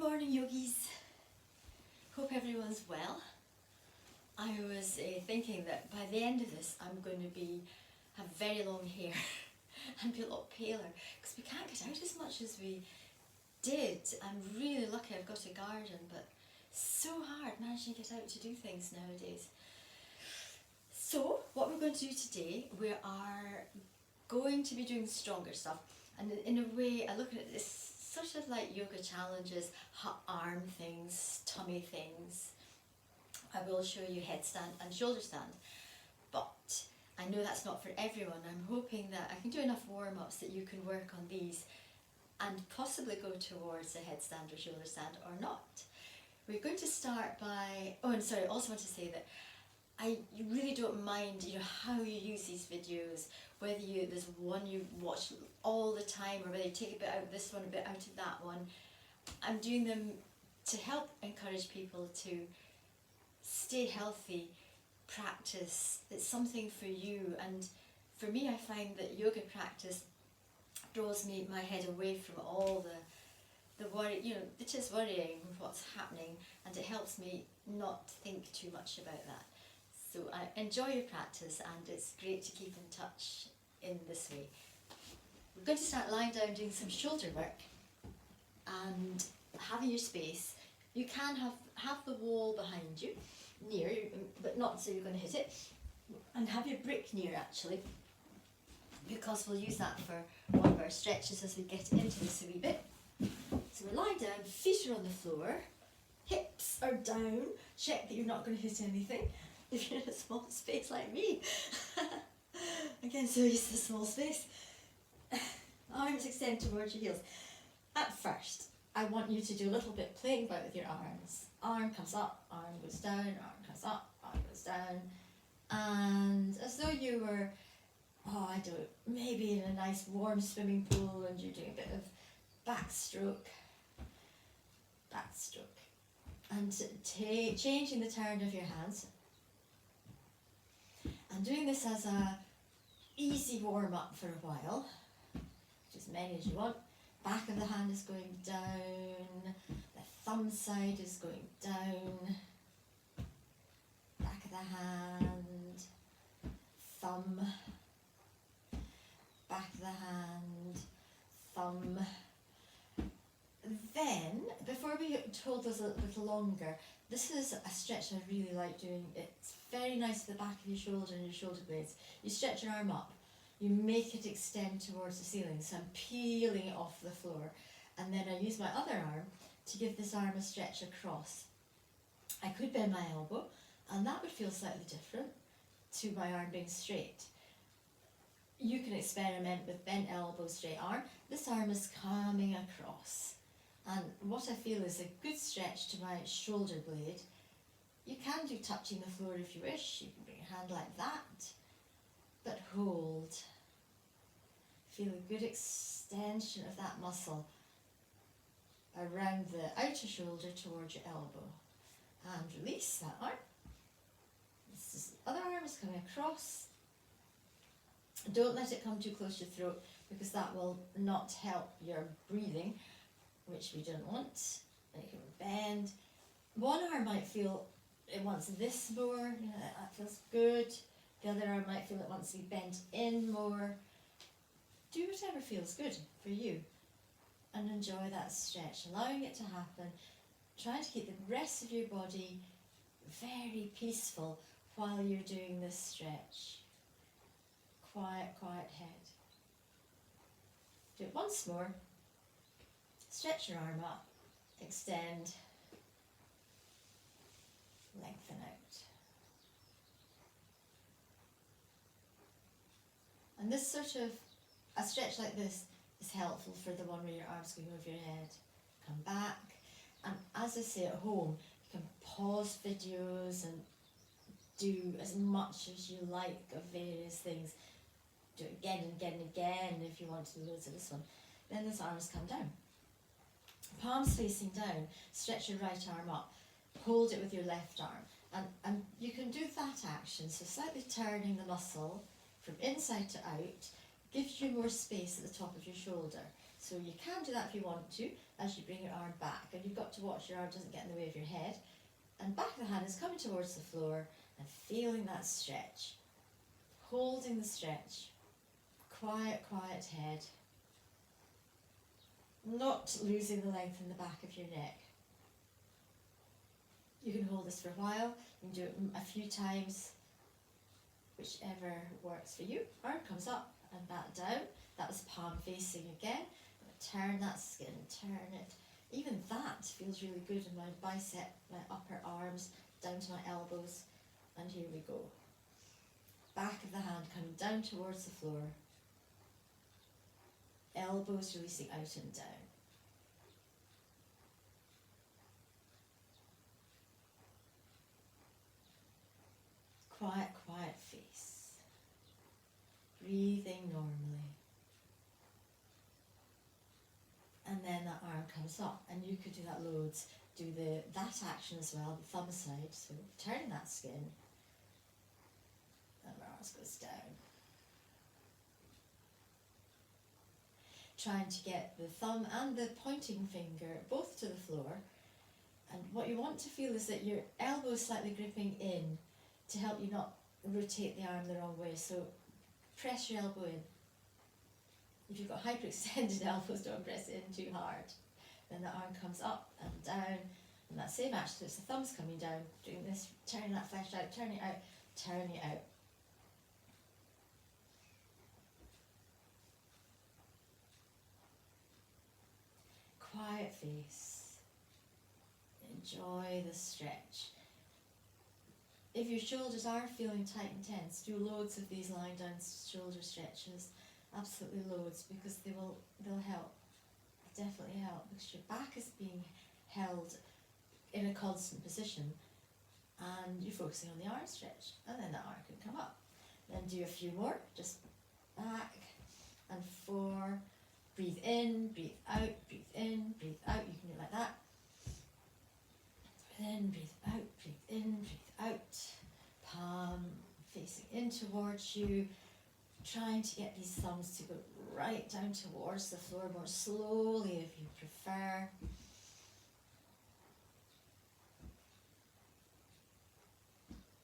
morning, yogis. Hope everyone's well. I was thinking that by the end of this I'm going to have very long hair and be a lot paler because we can't get out as much as we did. I'm really lucky I've got a garden, but so hard managing to get out to do things nowadays. So what we're going to do today, we are going to be doing stronger stuff, and in a way I look at this sort of like yoga challenges, arm things, tummy things. I will show you headstand and shoulder stand, but I know that's not for everyone. I'm hoping that I can do enough warm-ups that you can work on these and possibly go towards a headstand or shoulder stand or not. We're going to start by, oh, and sorry, I also want to say that I really don't mind, how you use these videos, whether there's one you watch all the time or whether you take a bit out of this one, a bit out of that one. I'm doing them to help encourage people to stay healthy, practice. It's something for you, and for me I find that yoga practice draws my head away from all the worry, just worrying what's happening, and it helps me not think too much about that. So I enjoy your practice, and it's great to keep in touch in this way. We're going to start lying down doing some shoulder work and having your space. You can have the wall behind you, near, but not so you're going to hit it, and have your brick near actually, because we'll use that for one of our stretches as we get into this a wee bit. So we're lying down, feet are on the floor, hips are down, check that you're not going to hit anything if you're in a small space like me. Again, so used to the small space. Arms extend towards your heels. At first, I want you to do a little bit playing about with your arms. Arm comes up, arm goes down, arm comes up, arm goes down. And as though you were, maybe in a nice warm swimming pool and you're doing a bit of backstroke. And changing the turn of your hands. And doing this as a easy warm-up for a while, as many as you want. Back of the hand is going down, the thumb side is going down, back of the hand, thumb, back of the hand, thumb. Then, before we hold those a little longer, this is a stretch I really like doing. It's very nice for the back of your shoulder and your shoulder blades. You stretch your arm up, you make it extend towards the ceiling, so I'm peeling it off the floor, and then I use my other arm to give this arm a stretch across. I could bend my elbow, and that would feel slightly different to my arm being straight. You can experiment with bent elbow, straight arm. This arm is coming across. And what I feel is a good stretch to my shoulder blade. You can do touching the floor if you wish. You can bring your hand like that, but hold. Feel a good extension of that muscle around the outer shoulder towards your elbow. And release that arm. The other arm is coming across. Don't let it come too close to your throat, because that will not help your breathing, which we don't want. You can bend. One arm might feel it wants this more, that feels good. The other arm might feel it wants to be bent in more. Do whatever feels good for you and enjoy that stretch, allowing it to happen, trying to keep the rest of your body very peaceful while you're doing this stretch. Quiet head. Do it once more. Stretch your arm up, extend, lengthen out. And this a stretch like this is helpful for the one where your arm's going over your head. Come back, and as I say at home, you can pause videos and do as much as you like of various things. Do it again and again and again if you want to do loads of this one. Then this arm's come down. Palms facing down, stretch your right arm up, hold it with your left arm, and you can do that action, so slightly turning the muscle from inside to out, gives you more space at the top of your shoulder. So So you can do that if you want to, as you bring your arm back, and you've got to watch your arm doesn't get in the way of your head. And back of the hand is coming towards the floor and feeling that stretch. Holding the stretch. Quiet, quiet head. Not losing the length in the back of your neck. You can hold this for a while. You can do it a few times, whichever works for you. Arm comes up and back down. That was palm facing again. Turn that skin, turn it. Even that feels really good in my bicep, my upper arms, down to my elbows. And here we go. Back of the hand coming down towards the floor. Elbows releasing out and down. Quiet, quiet face. Breathing normally. And then that arm comes up, and you could do that loads. Do that action as well, the thumb side. So turn that skin, and the arms goes down. Trying to get the thumb and the pointing finger both to the floor. And what you want to feel is that your elbow is slightly gripping in to help you not rotate the arm the wrong way. So press your elbow in. If you've got hyperextended elbows, don't press it in too hard. Then the arm comes up and down, and that same action, so it's the thumbs coming down, doing this, turning that flesh out, turning it out, turning it out. Quiet face. Enjoy the stretch. If your shoulders are feeling tight and tense, do loads of these lying down shoulder stretches. Absolutely loads, because they'll help. Definitely help, because your back is being held in a constant position, and you're focusing on the arm stretch, and then the arm can come up. Then do a few more, just back and 4. Breathe in, breathe out, breathe in, breathe out. You can do it like that. Breathe in, breathe out, breathe in, breathe out. Palm facing in towards you. Trying to get these thumbs to go right down towards the floor more slowly if you prefer.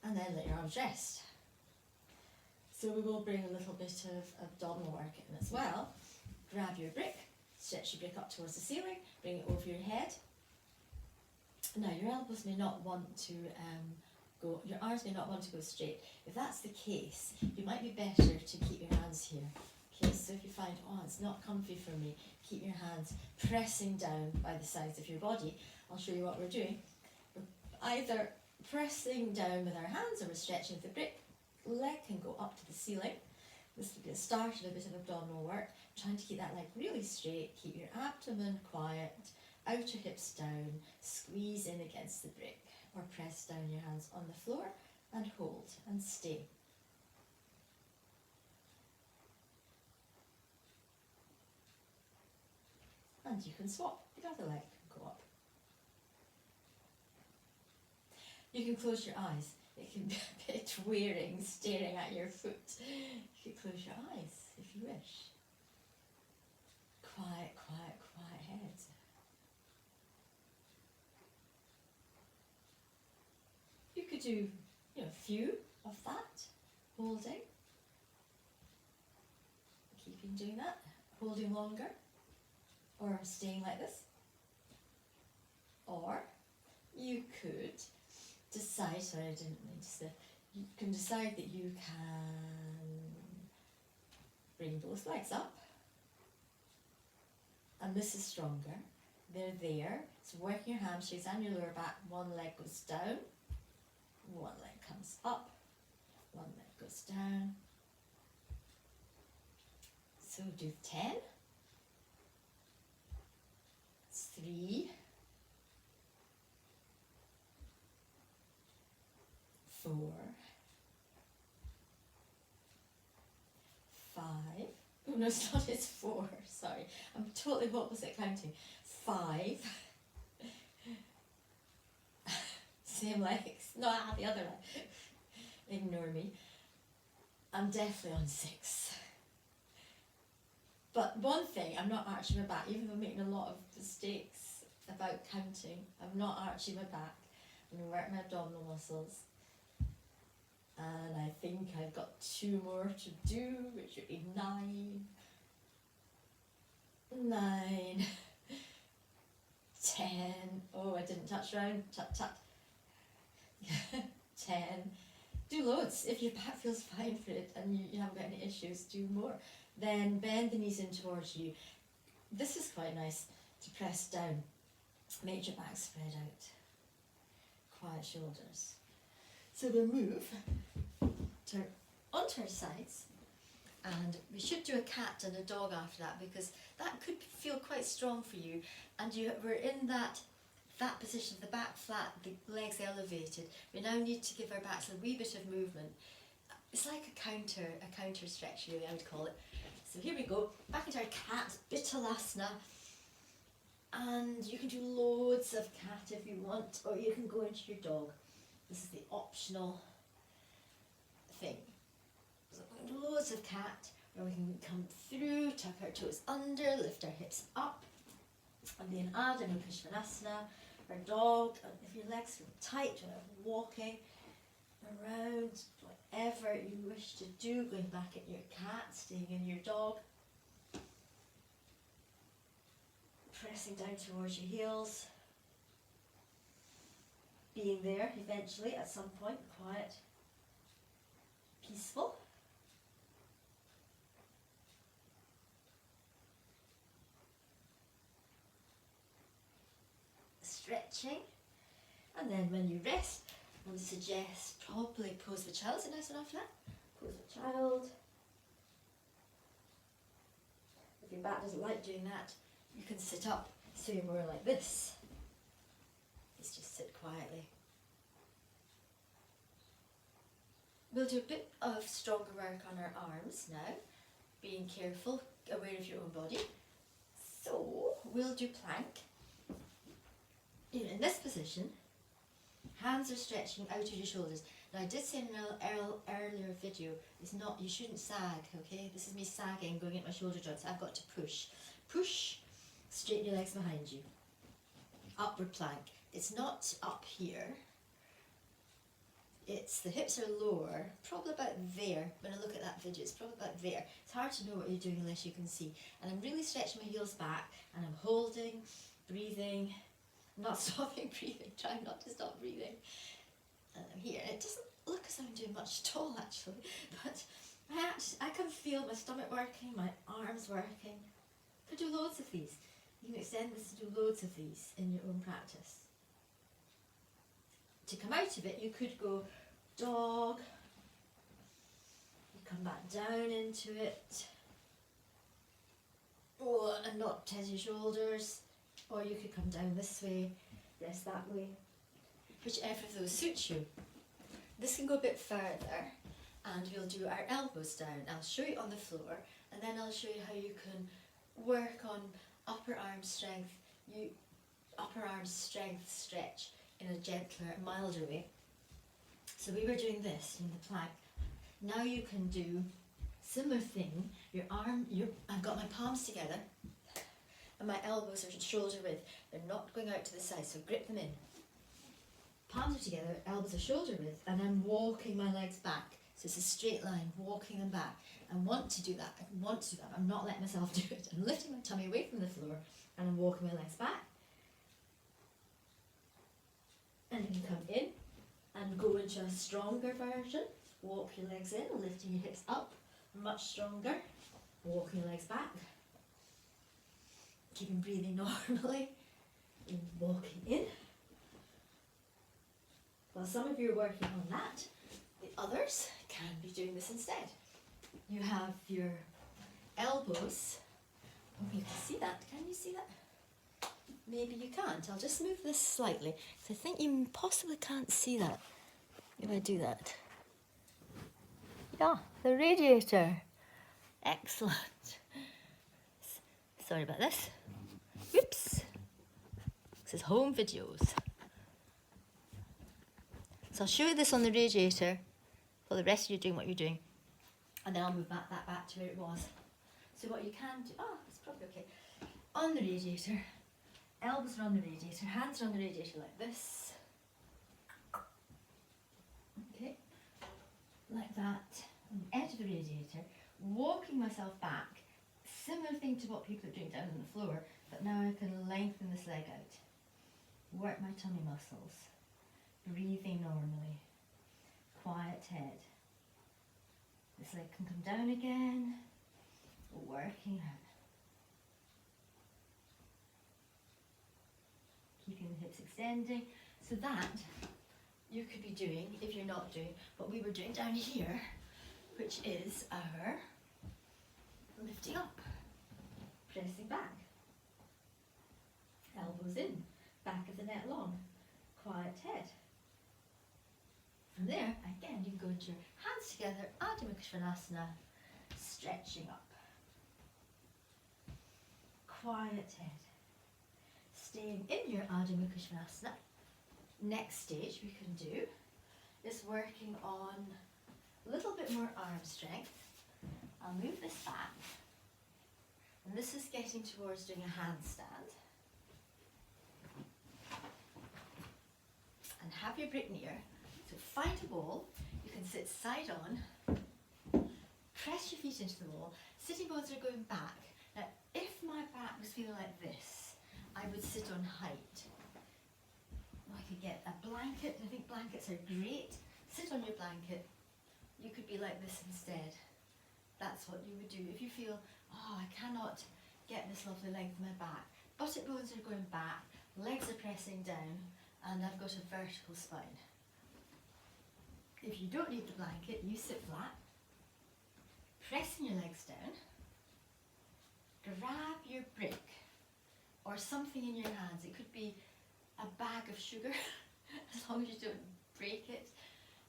And then let your arms rest. So we will bring a little bit of abdominal work in as well. Grab your brick, stretch your brick up towards the ceiling, bring it over your head. Now your elbows may not want to your arms may not want to go straight. If that's the case, you might be better to keep your hands here. Okay, so if you find, oh, it's not comfy for me, keep your hands pressing down by the sides of your body. I'll show you what we're doing. We're either pressing down with our hands, or we're stretching with the brick. Leg can go up to the ceiling. This will be a start of a bit of abdominal work. Trying to keep that leg really straight, keep your abdomen quiet, outer hips down, squeeze in against the brick, or press down your hands on the floor and hold and stay. And you can swap, the other leg can go up. You can close your eyes. It can be a bit wearing staring at your foot. You can close your eyes if you wish. Quiet, quiet, quiet head. You could do a few of that, holding. Keeping doing that, holding longer, or staying like this. Or you could decide, sorry I didn't mean to say, you can decide that you can bring both legs up, and this is stronger. They're there, so working your hamstrings and your lower back. One leg goes down, one leg comes up, one leg goes down. So do 10, 3, 4, 5. Oh no, it's not, it's 4, sorry. I'm totally hopeless at counting. 5. Same legs. No, the other leg. Ignore me. I'm definitely on 6. But one thing, I'm not arching my back, even though I'm making a lot of mistakes about counting. I'm not arching my back. I'm going to work my abdominal muscles. And I think I've got 2 more to do, which would be 9, 10. Oh, I didn't touch round. Tut tut. 10. Do loads. If your back feels fine for it and you haven't got any issues, do more. Then bend the knees in towards you. This is quite nice to press down. Make your back spread out. Quiet shoulders. So we'll move onto our sides, and we should do a cat and a dog after that, because that could feel quite strong for you, and we're in that position, the back flat, the legs elevated. We now need to give our backs a wee bit of movement. It's like a counter stretch, really, I would call it. So here we go, back into our cat, Bittalasana, and you can do loads of cat if you want, or you can go into your dog. This is the optional thing. So loads of cat, where we can come through, tuck our toes under, lift our hips up, and then add an Uddiyana, our dog. If your legs are tight, walking around, whatever you wish to do, going back at your cat, staying in your dog, pressing down towards your heels, being there eventually at some point, quiet, peaceful. Stretching, and then when you rest, I would suggest probably pose the child. Is it nice enough now? Pose the child. If your back doesn't like doing that, you can sit up so you're more like this. Let's just sit quietly. We'll do a bit of stronger work on our arms now, being careful, aware of your own body. So we'll do plank. In this position, hands are stretching out of your shoulders. Now I did say in an earlier video, you shouldn't sag, okay? This is me sagging, going into my shoulder joints. I've got to push. Push, straighten your legs behind you. Upward plank. It's not up here. The hips are lower, probably about there. When I look at that video, it's probably about there. It's hard to know what you're doing unless you can see. And I'm really stretching my heels back, and I'm holding, breathing, not stopping breathing, trying not to stop breathing. And I'm here. It doesn't look as though I'm doing much at all, actually, but I can feel my stomach working, my arms working. I could do loads of these. You can extend this to do loads of these in your own practice. To come out of it, you could go dog, you come back down into it, and not test your shoulders, or you could come down this way, rest that way, whichever of those suits you. This can go a bit further, and we'll do our elbows down. I'll show you on the floor, and then I'll show you how you can work on upper arm strength, stretch in a gentler, milder way. So we were doing this in the plank. Now you can do similar thing. I've got my palms together, and my elbows are shoulder width. They're not going out to the side, so grip them in. Palms are together, elbows are shoulder width, and I'm walking my legs back. So it's a straight line, walking them back. I want to do that, but I'm not letting myself do it. I'm lifting my tummy away from the floor, and I'm walking my legs back. And you can come in and go into a stronger version. Walk your legs in, lifting your hips up, much stronger. Walking your legs back. Keeping breathing normally. And walking in. While some of you are working on that, the others can be doing this instead. You have your elbows. Oh, you can see that. Can you see that? Maybe you can't. I'll just move this slightly, because I think you possibly can't see that if I do that. Yeah, the radiator. Excellent. Sorry about this. Whoops. This is home videos. So I'll show you this on the radiator while the rest of you are doing what you're doing. And then I'll move that back to where it was. So what you can do, it's probably okay. On the radiator, elbows are on the radiator, hands are on the radiator like this. Okay, like that, on the edge of the radiator, walking myself back. Similar thing to what people are doing down on the floor, but now I can lengthen this leg out. Work my tummy muscles. Breathing normally. Quiet head. This leg can come down again. Working out. Keeping the hips extending. So that you could be doing, if you're not doing what we were doing down here, which is our lifting up, pressing back, elbows in, back of the neck long, quiet head. From there, again, you can go into your hands together, Adho Mukha Svanasana, stretching up. Quiet head. Staying in your Adho Mukha Svanasana. Next stage we can do is working on a little bit more arm strength. I'll move this back. And this is getting towards doing a handstand. And have your Brit near. So find a wall, you can sit side on, press your feet into the wall, sitting bones are going back. Now if my back was feeling like this, I would sit on height. I could get a blanket, I think blankets are great. Sit on your blanket, you could be like this instead. That's what you would do. If you feel, I cannot get this lovely length in my back, buttock bones are going back, legs are pressing down, and I've got a vertical spine. If you don't need the blanket, you sit flat, pressing your legs down, grab your brick or something in your hands. It could be a bag of sugar, as long as you don't break it,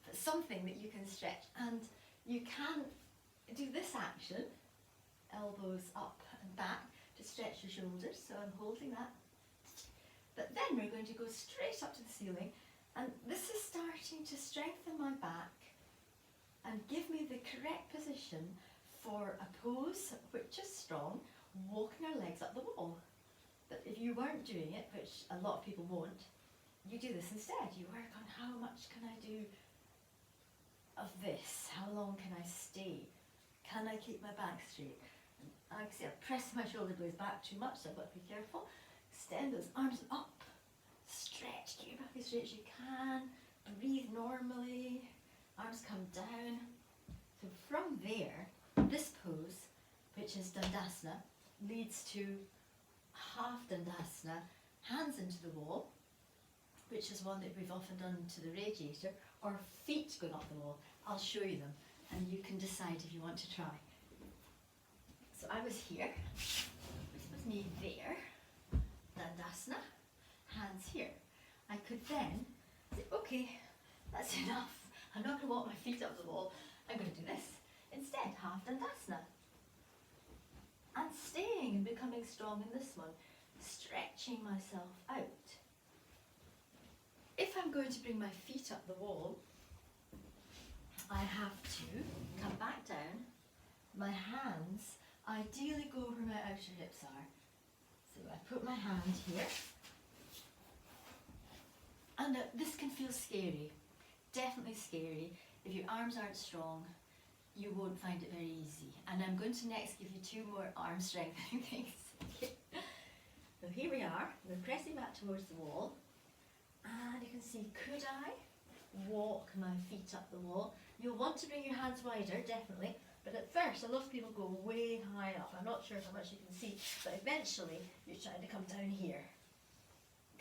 but something that you can stretch. And you can do this action, elbows up and back, to stretch your shoulders. So I'm holding that. But then we're going to go straight up to the ceiling. And this is starting to strengthen my back and give me the correct position for a pose which is strong, walking our legs up the wall. But if you weren't doing it, which a lot of people won't, you do this instead. You work on how much can I do of this? How long can I stay? Can I keep my back straight? And I can see I press my shoulder blades back too much, so I've got to be careful. Extend those arms up. Stretch, keep your back as straight as you can. Breathe normally. Arms come down. So from there, this pose, which is Dandasana, leads to half Dandasana, hands into the wall, which is one that we've often done to the radiator, or feet going up the wall. I'll show you them, and you can decide if you want to try. So I was here. This was me there. Dandasana, hands here. I could then say, okay, that's enough. I'm not going to walk my feet up the wall. I'm going to do this. Instead, half Dandasana. And staying and becoming strong in this one. Stretching myself out. If I'm going to bring my feet up the wall, I have to come back down. My hands ideally go where my outer hips are. So I put my hand here. And this can feel scary, definitely scary. If your arms aren't strong, you won't find it very easy. And I'm going to next give you 2 more arm strengthening things. So here we are, we're pressing back towards the wall. And you can see, could I walk my feet up the wall? You'll want to bring your hands wider, definitely. But at first, a lot of people go way high up. I'm not sure how much you can see, but eventually you're trying to come down here.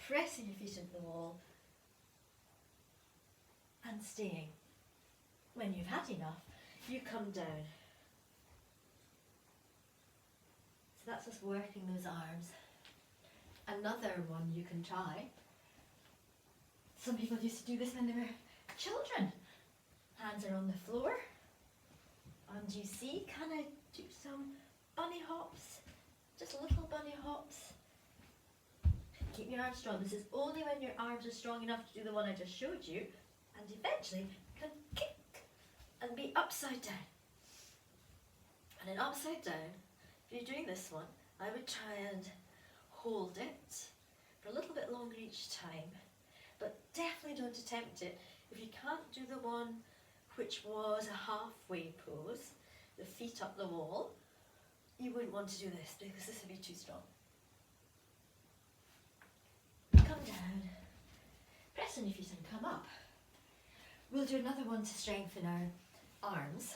Pressing your feet into the wall. And staying. When you've had enough, you come down. So that's us working those arms. Another one you can try. Some people used to do this when they were children. Hands are on the floor. And you see, can I do some bunny hops? Just little bunny hops. Keep your arms strong. This is only when your arms are strong enough to do the one I just showed you. And eventually you can kick and be upside down. And then upside down, if you're doing this one, I would try and hold it for a little bit longer each time, but definitely don't attempt it. If you can't do the one which was a halfway pose, the feet up the wall, you wouldn't want to do this because this would be too strong. Come down, press on your feet and come up. We'll do another one to strengthen our arms.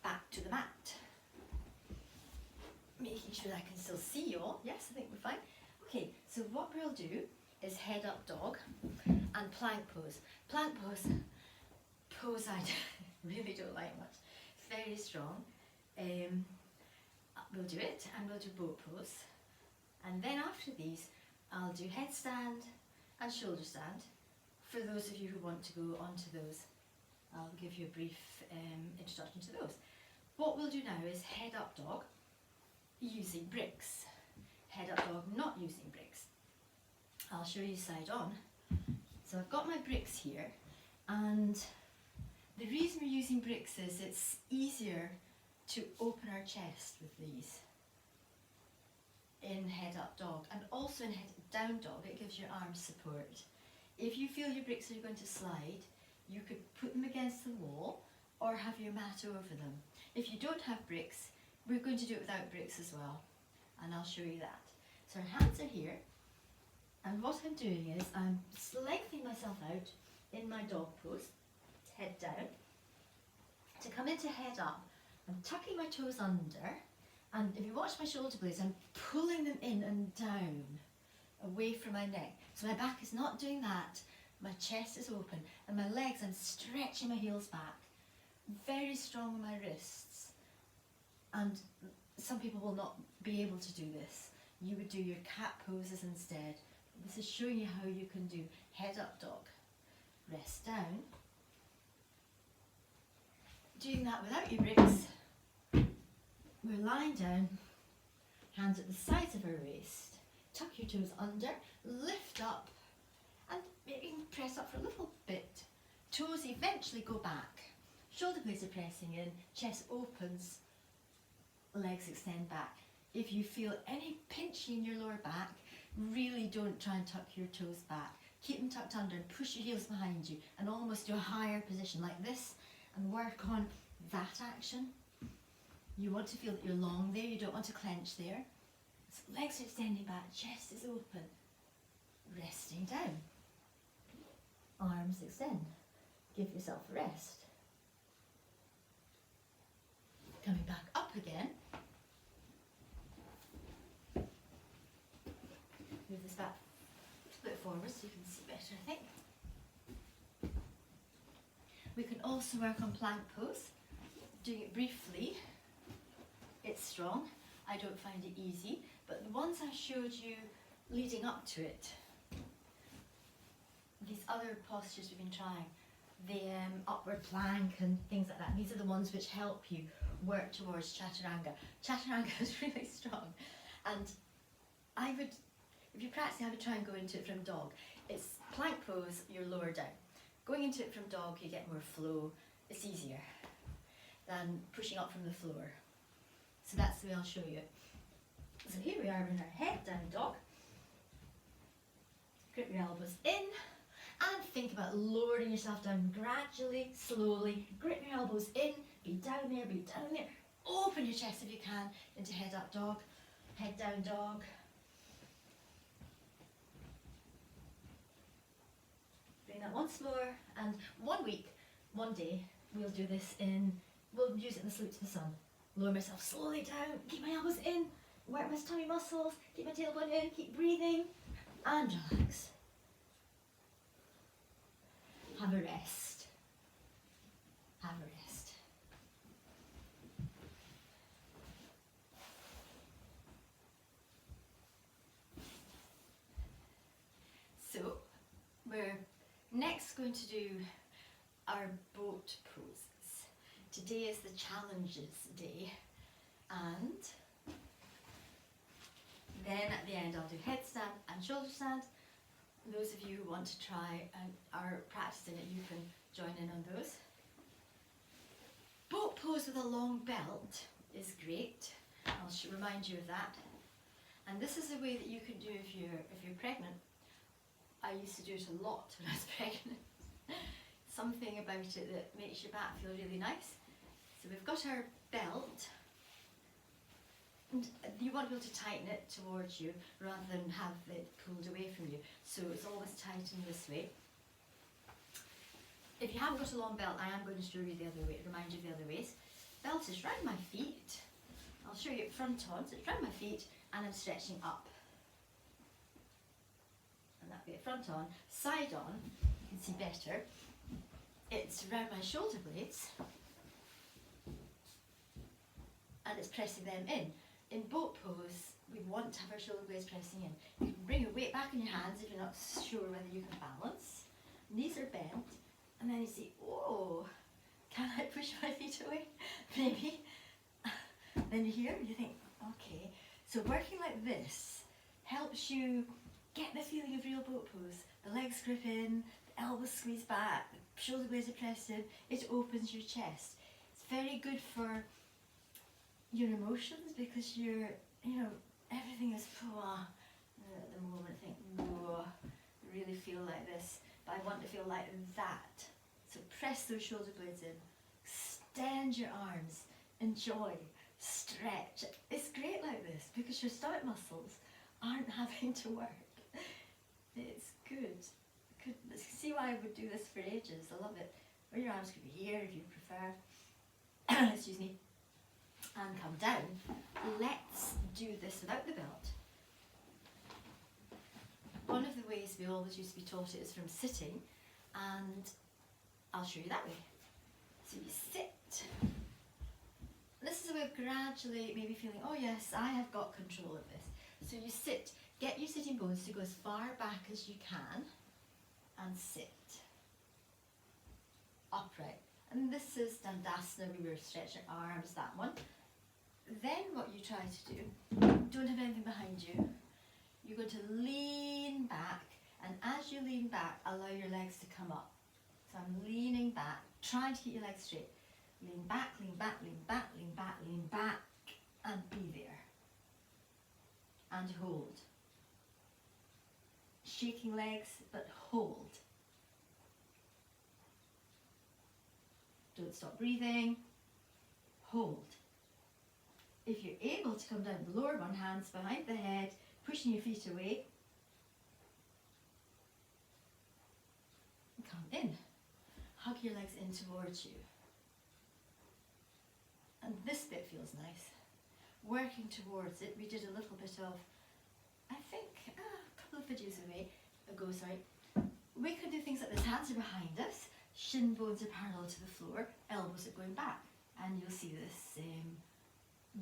Back to the mat. Making sure I can still see you all. Yes, I think we're fine. Okay, so what we'll do is head up dog and plank pose. Plank pose I really don't like much. It's very strong. We'll do it and we'll do boat pose. And then after these, I'll do headstand and shoulder stand. For those of you who want to go on to those, I'll give you a brief introduction to those. What we'll do now is head up dog using bricks. Head up dog not using bricks. I'll show you side on. So I've got my bricks here, and the reason we're using bricks is it's easier to open our chest with these in head up dog, and also in head down dog it gives your arms support. If you feel your bricks are going to slide, you could put them against the wall or have your mat over them. If you don't have bricks, we're going to do it without bricks as well, and I'll show you that. So our hands are here, and what I'm doing is I'm lengthening myself out in my dog pose, head down. To come into head up, I'm tucking my toes under, and if you watch my shoulder blades, I'm pulling them in and down, away from my neck. So my back is not doing that, my chest is open, and my legs, I'm stretching my heels back. Very strong on my wrists. And some people will not be able to do this. You would do your cat poses instead. This is showing you how you can do head up dog. Rest down. Doing that without your bricks. We're lying down, hands at the sides of our waist. Tuck your toes under, lift up, and maybe press up for a little bit. Toes eventually go back. Shoulder blades are pressing in, chest opens, legs extend back. If you feel any pinching in your lower back, really don't try and tuck your toes back. Keep them tucked under and push your heels behind you and almost do a higher position like this and work on that action. You want to feel that you're long there, you don't want to clench there. So legs are extending back, chest is open, resting down. Arms extend, give yourself a rest. Coming back up again. Move this back a bit forward so you can see better, I think. We can also work on plank pose, doing it briefly. It's strong. I don't find it easy, but the ones I showed you leading up to it, these other postures we've been trying, the upward plank and things like that, these are the ones which help you work towards chaturanga. Chaturanga is really strong, and I would, if you're practicing, I would try and go into it from dog. It's plank pose, you're lower down. Going into it from dog, you get more flow. It's easier than pushing up from the floor. So that's the way I'll show you. So here we are in our head down dog. Grip your elbows in and think about lowering yourself down gradually, slowly. Grip your elbows in, be down there, be down there. Open your chest if you can into head up dog, head down dog. Bring that once more, and 1 week, 1 day, we'll do this we'll use it in the salute to the sun. Lower myself slowly down, keep my elbows in, work my tummy muscles, keep my tailbone in, keep breathing, and relax. Have a rest. Have a rest. So, we're next going to do our boat poses. Today is the challenges day, and then at the end I'll do headstand and shoulder stand. Those of you who want to try and are practicing it, you can join in on those. Boat pose with a long belt is great. I'll remind you of that. And this is a way that you can do if you're pregnant. I used to do it a lot when I was pregnant. Something about it that makes your back feel really nice. So we've got our belt, and you want to be able to tighten it towards you rather than have it pulled away from you. So it's always tightened this way. If you haven't got a long belt, I am going to show you the other way, remind you of the other ways. Belt is round my feet. I'll show you it front on, so it's round my feet and I'm stretching up. And that way, front on, side on, you can see better. It's around my shoulder blades and it's pressing them in. In boat pose, we want to have our shoulder blades pressing in. You can bring your weight back in your hands if you're not sure whether you can balance. Knees are bent, and then you see, oh, can I push my feet away? Maybe. Then here you think, okay. So working like this helps you get the feeling of real boat pose. The legs grip in, the elbows squeeze back, the shoulder blades are pressed in. It opens your chest. It's very good for your emotions because you're, everything is at the moment. Think, whoa, really feel like this, but I want to feel like that. So press those shoulder blades in, extend your arms, enjoy, stretch. It's great like this because your stomach muscles aren't having to work. It's good. See why I would do this for ages. I love it. Or your arms could be here if you prefer. Excuse me. And come down. Let's do this without the belt. One of the ways we always used to be taught it is from sitting, and I'll show you that way. So you sit. This is a way of gradually maybe feeling, oh yes, I have got control of this. So you sit, get your sitting bones to go as far back as you can, and sit. Upright. And this is Dandasana, we were stretching our arms, that one. Then what you try to do, don't have anything behind you. You're going to lean back, and as you lean back, allow your legs to come up. So I'm leaning back, trying to keep your legs straight. Lean back, lean back, lean back, lean back, lean back, and be there. And hold. Shaking legs, but hold. Don't stop breathing. Hold. If you're able to come down the lower one, hands behind the head, pushing your feet away. Come in. Hug your legs in towards you. And this bit feels nice. Working towards it, we did a little bit of, I think, a couple of videos ago, we could do things like this. Hands are behind us, shin bones are parallel to the floor, elbows are going back. And you'll see this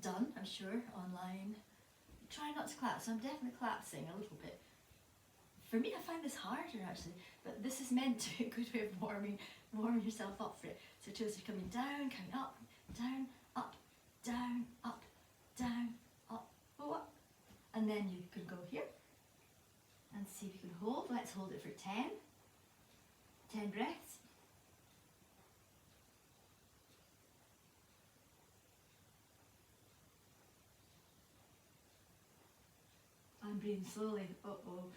done, I'm sure, online. Try not to collapse. So I'm definitely collapsing a little bit. For me, I find this harder actually, but this is meant to be a good way of warming yourself up for it. So toes are coming down, coming up, down, up, down, up, down, up, oh, up. And then you can go here and see if you can hold. Let's hold it for 10 breaths. I'm breathing slowly. Uh-oh.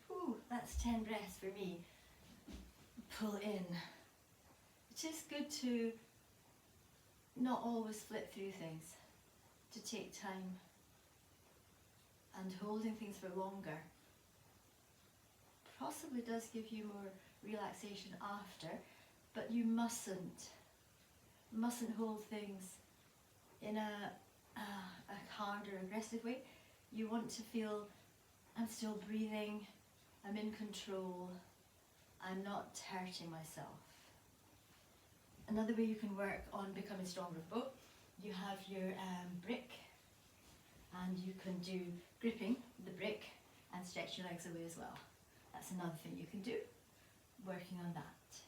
Whew, that's 10 breaths for me. Pull in. It is good to not always flip through things, to take time, and holding things for longer possibly does give you more relaxation after, but you mustn't hold things in a hard or aggressive way. You want to feel, I'm still breathing, I'm in control, I'm not hurting myself. Another way you can work on becoming stronger with boat, you have your brick, and you can do gripping the brick and stretch your legs away as well. That's another thing you can do, working on that.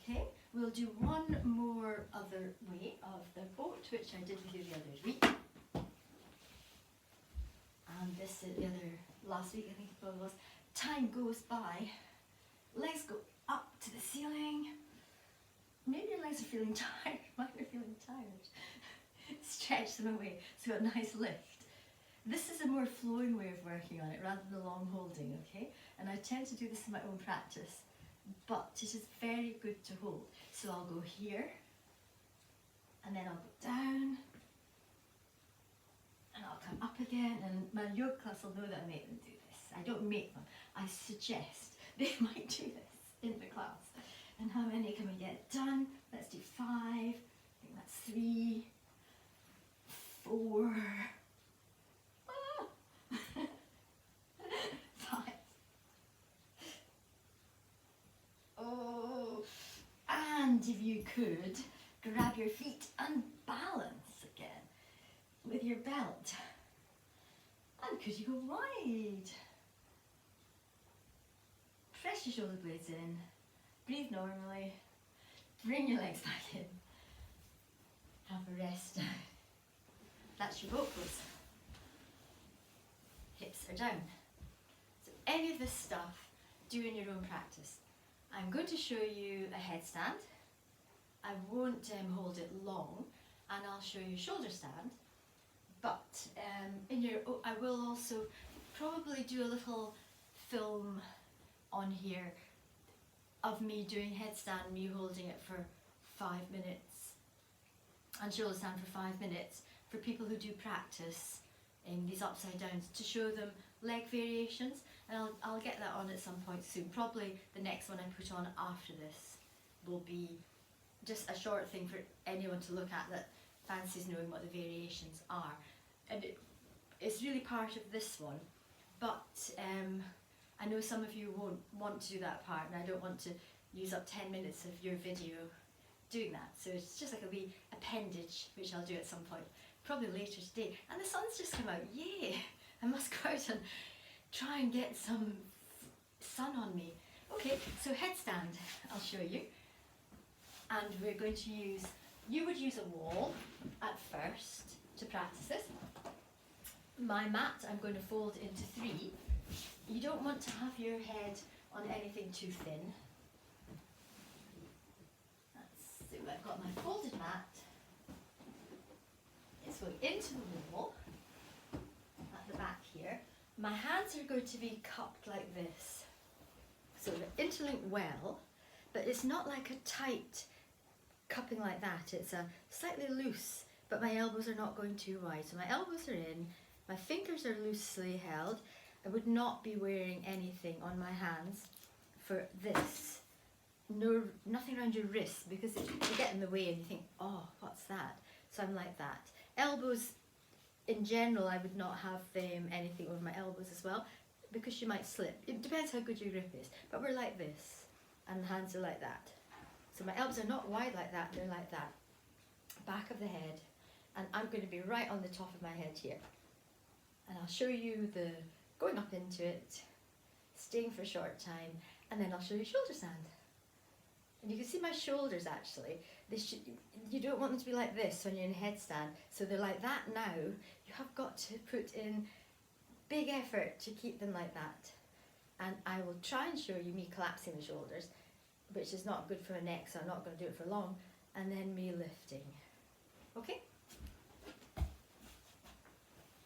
Okay, We'll do one more other way of the boat, which I did with you the other week. And this is the other last week, I think it probably was. Time goes by, legs go up to the ceiling. Maybe your legs are feeling tired, mine are feeling tired. Stretch them away, so a nice lift. This is a more flowing way of working on it rather than the long holding, okay? And I tend to do this in my own practice, but it is very good to hold. So I'll go here, and then I'll go down, and I'll come up again, and my yoga class will know that I make them do this. I don't make them, I suggest they might do this in the class. And how many can we get done? Let's do 5, I think that's 3, 4, 5. Oh, and if you could, grab your feet and balance again with your belt. And could you go wide? Press your shoulder blades in, breathe normally, bring your legs back in, have a rest. That's your boat pose. Hips are down. So any of this stuff, do in your own practice. I'm going to show you a headstand. I won't hold it long, and I'll show you shoulder stand. But I will also probably do a little film on here of me doing headstand, me holding it for 5 minutes, and shoulder stand for 5 minutes for people who do practice in these upside downs, to show them leg variations, and I'll get that on at some point soon. Probably the next one I put on after this will be just a short thing for anyone to look at that fancies knowing what the variations are. And it's really part of this one, but I know some of you won't want to do that part, and I don't want to use up 10 minutes of your video doing that. So it's just like a wee appendage, which I'll do at some point, probably later today. And the sun's just come out, yay! I must go out and try and get some sun on me. Okay, so headstand, I'll show you. And we're going to use, you would use a wall at first to practice this. My mat I'm going to fold into 3. You don't want to have your head on anything too thin. So I've got my folded mat. It's going into the wall at the back here. My hands are going to be cupped like this. So they're interlinked well, but it's not like a tight cupping like that. It's a slightly loose, but my elbows are not going too wide. So my elbows are in, my fingers are loosely held. I would not be wearing anything on my hands for this. No, nothing around your wrists, because it will get in the way and you think, oh, what's that? So I'm like that. Elbows, in general, I would not have anything over my elbows as well, because you might slip. It depends how good your grip is. But we're like this, and the hands are like that. So my elbows are not wide like that, they're like that. Back of the head, and I'm going to be right on the top of my head here. And I'll show you the going up into it, staying for a short time, and then I'll show you shoulder stand. And you can see my shoulders actually. You don't want them to be like this when you're in a headstand, so they're like that now. You have got to put in big effort to keep them like that. And I will try and show you me collapsing the shoulders, which is not good for my neck, so I'm not going to do it for long, and then me lifting. Okay?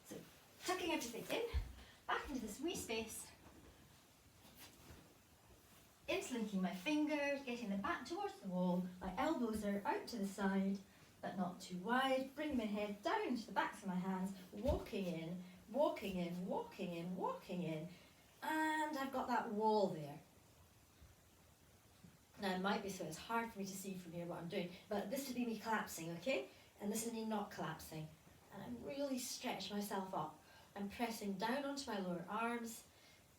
So, tucking everything in, back into this wee space, interlinking my fingers, getting them back towards the wall. My elbows are out to the side, but not too wide. Bring my head down to the backs of my hands, walking in, walking in, walking in, walking in, and I've got that wall there. Now it might be so it's hard for me to see from here what I'm doing, but this would be me collapsing, okay? And this is me not collapsing. And I'm really stretching myself up. I'm pressing down onto my lower arms.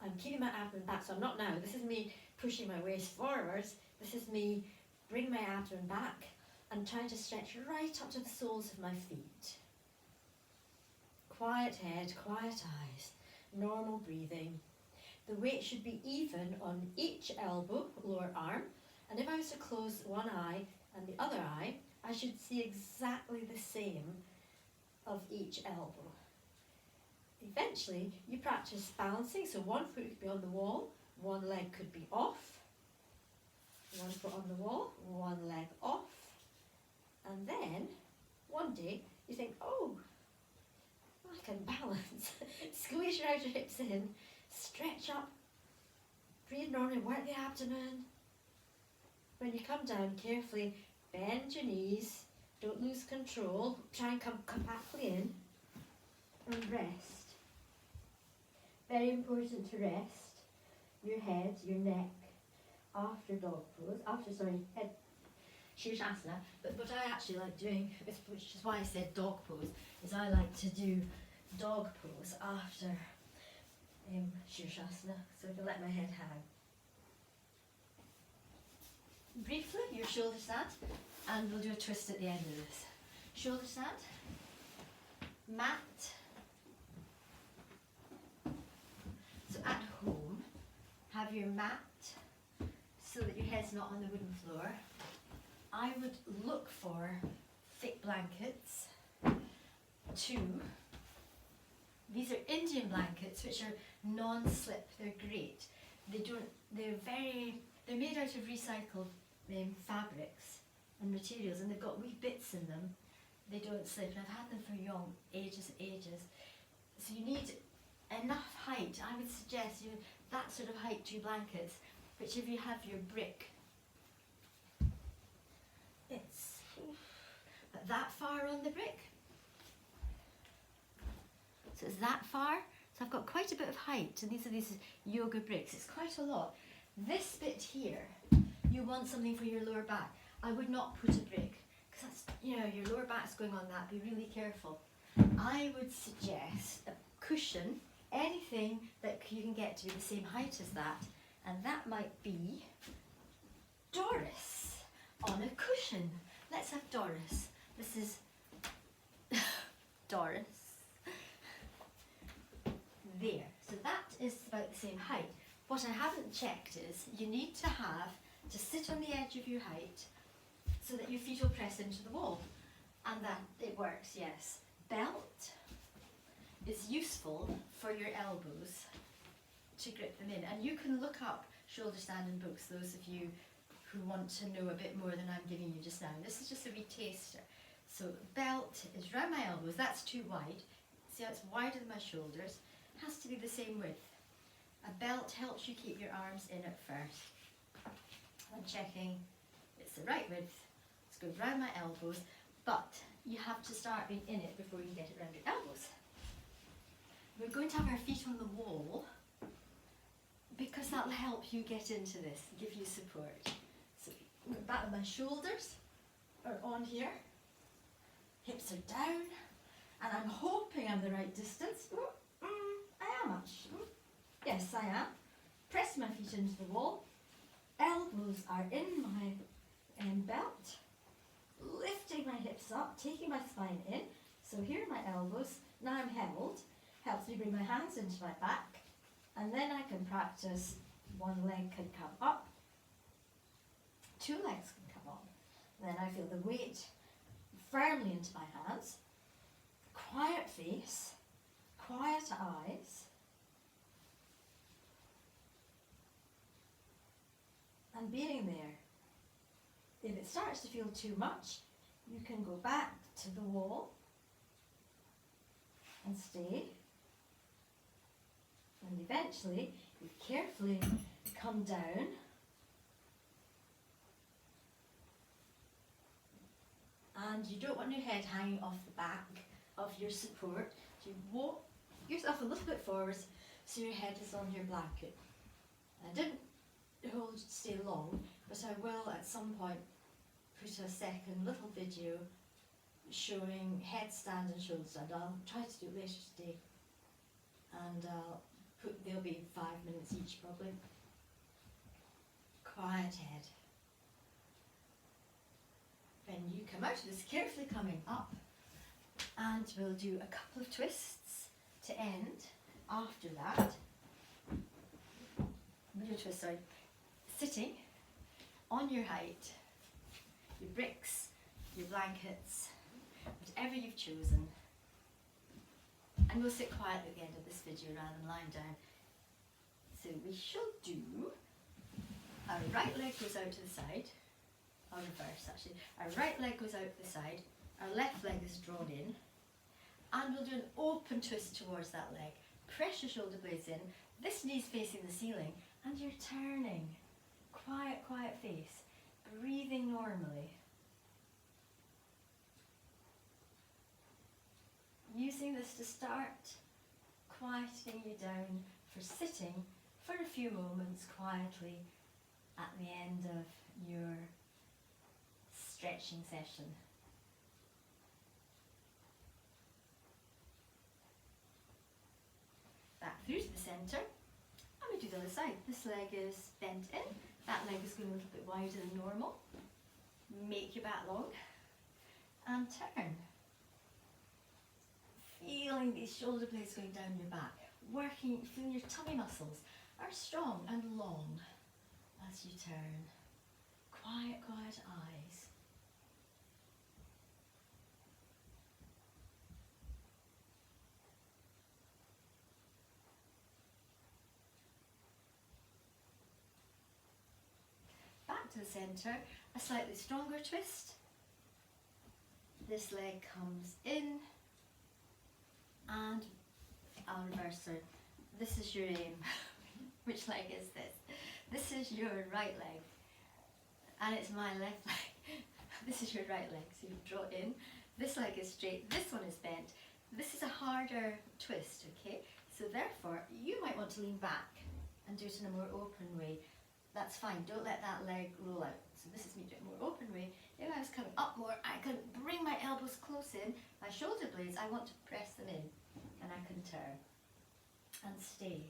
I'm keeping my abdomen back, so I'm not now. This is me pushing my waist forwards. This is me bringing my abdomen back and trying to stretch right up to the soles of my feet. Quiet head, quiet eyes, normal breathing. The weight should be even on each elbow, lower arm, And if I was to close one eye and the other eye, I should see exactly the same of each elbow. Eventually, you practice balancing, so one foot could be on the wall, one leg could be off, one foot on the wall, one leg off, and then one day you think, oh, I can balance. Squeeze your outer hips in, stretch up, breathe normally, work the abdomen. When you come down, carefully bend your knees, don't lose control, try and come compactly in, and rest. Very important to rest your head, your neck, after dog pose, head Shirshasana. But what I actually like doing, which is why I said dog pose, is I like to do dog pose after Shirshasana, so I can let my head hang. Briefly, your shoulder stand, and we'll do a twist at the end of this. Shoulder stand, mat. So at home, have your mat so that your head's not on the wooden floor. I would look for thick blankets. 2. These are Indian blankets, which are non-slip. They're great. They're made out of recycled fabrics and materials, and they've got wee bits in them. They don't slip, and I've had them for young ages and ages. So you need enough height. I would suggest that sort of height 2 blankets, which if you have your brick, it's that far on the brick. So it's that far. So I've got quite a bit of height, and these are these yoga bricks. It's quite a lot. This bit here, you want something for your lower back. I would not put a brick, because that's, your lower back's going on that. Be really careful. I would suggest a cushion, anything that you can get to be the same height as that, and that might be Doris on a cushion. Let's have Doris. This is Doris. There. So that is about the same height. What I haven't checked is you need to sit on the edge of your height so that your feet will press into the wall. And that it works, yes. Belt is useful for your elbows to grip them in. And you can look up shoulder stand in books, those of you who want to know a bit more than I'm giving you just now. This is just a wee taster. So belt is round my elbows, that's too wide. See how it's wider than my shoulders? It has to be the same width. A belt helps you keep your arms in at first. I'm checking it's the right width. It's going round my elbows, but you have to start being in it before you get it round your elbows. We're going to have our feet on the wall because that'll help you get into this, give you support. So back of my shoulders are on here, hips are down, and I'm hoping I'm the right distance. I am actually. Yes, I am. Press my feet into the wall. Elbows are in my belt. Lifting my hips up, taking my spine in. So here are my elbows. Now I'm held. Helps me bring my hands into my back. And then I can practice one leg can come up. 2 legs can come up. Then I feel the weight firmly into my hands. Quiet face. Quiet eyes. And being there. If it starts to feel too much, you can go back to the wall and stay. And eventually, you carefully come down. And you don't want your head hanging off the back of your support. So you walk yourself a little bit forwards so your head is on your blanket. I didn't stay long, but I will at some point put a second little video showing headstand and shoulder stand. I'll try to do it later today, and they'll be 5 minutes each probably. Quiet head. When you come out of this, carefully coming up, and we'll do a couple of twists to end. After that, we'll do a twist, sorry. Sitting, on your height, your bricks, your blankets, whatever you've chosen. And we'll sit quietly at the end of this video rather than lying down. So we shall do, our right leg goes out to the side, or reverse actually. Our right leg goes out to the side, our left leg is drawn in, and we'll do an open twist towards that leg. Press your shoulder blades in, this knee's facing the ceiling, and you're turning. Quiet, quiet face, breathing normally. Using this to start quieting you down for sitting for a few moments quietly at the end of your stretching session. Back through to the centre, and we do the other side. This leg is bent in, that leg is going a little bit wider than normal. Make your back long and turn. Feeling these shoulder blades going down your back, working, feeling your tummy muscles are strong and long as you turn. Quiet, quiet eyes. Back to the centre, a slightly stronger twist. This leg comes in, and I'll reverse it. This is your aim. Which leg is this? This is your right leg, and it's my left leg. This is your right leg, so you draw in. This leg is straight, this one is bent. This is a harder twist, okay? So therefore, you might want to lean back and do it in a more open way. That's fine, don't let that leg roll out. So this is me doing a more open way. If I was coming up more, I can bring my elbows close in. My shoulder blades, I want to press them in. And I can turn and stay.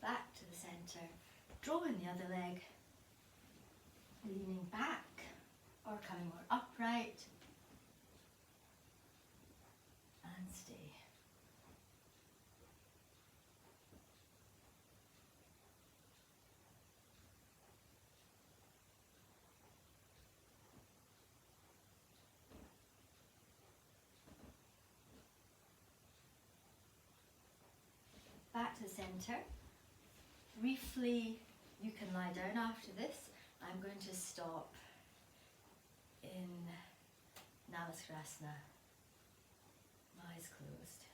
Back to the centre, drawing the other leg, leaning back or coming more upright, and stay. Back to the centre. Briefly, you can lie down after this. I'm going to stop in Namaskar-asana. Eyes closed.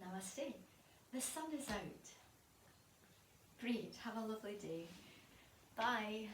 Namaste. The sun is out. Great. Have a lovely day. Bye.